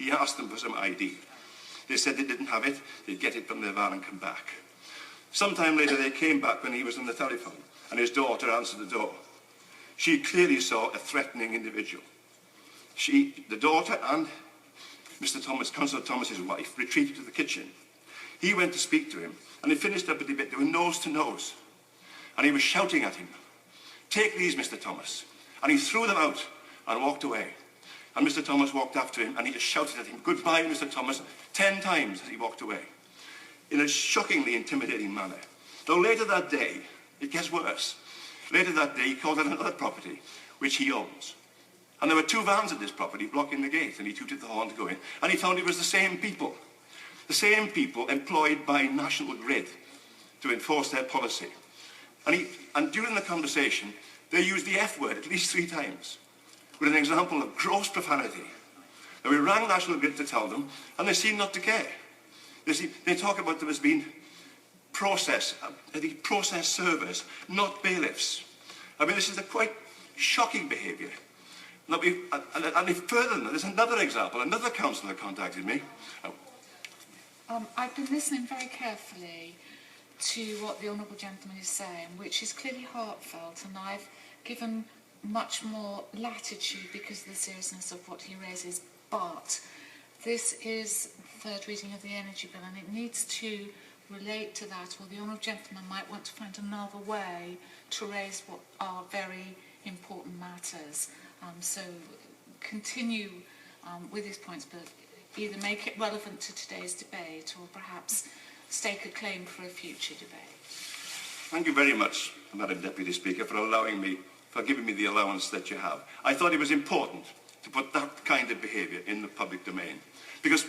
he asked them for some ID. They said they didn't have it, they'd get it from their van and come back. Sometime later they came back when he was on the telephone, and his daughter answered the door. She clearly saw a threatening individual. The daughter and Mr. Thomas, Councillor Thomas's wife, retreated to the kitchen. He went to speak to him, and they finished up a debate. They were nose to nose. And he was shouting at him, "Take these, Mr. Thomas." And he threw them out and walked away. And Mr. Thomas walked after him, and he just shouted at him, "Goodbye, Mr. Thomas," 10 times as he walked away, in a shockingly intimidating manner. Though later that day, it gets worse. Later that day, he called at another property, which he owns. And there were 2 vans at this property blocking the gate, and he tooted the horn to go in, and he found it was the same people employed by National Grid to enforce their policy. And during the conversation, they used the F word at least 3 times, with an example of gross profanity. And we rang National Grid to tell them, and they seem not to care. They talk about them as being process servers, not bailiffs. I mean, this is a quite shocking behaviour. And further than that, there's another example. Another councillor contacted me. I've been listening very carefully to what the Honourable Gentleman is saying, which is clearly heartfelt, and I've given much more latitude because of the seriousness of what he raises. But this is the 3rd reading of the Energy Bill, and it needs to relate to that, or the Honourable Gentleman might want to find another way to raise what are very important matters. So continue with his points, but either make it relevant to today's debate or perhaps stake a claim for a future debate. Thank you very much, Madam Deputy Speaker, for giving me the allowance that you have. I thought it was important to put that kind of behaviour in the public domain, because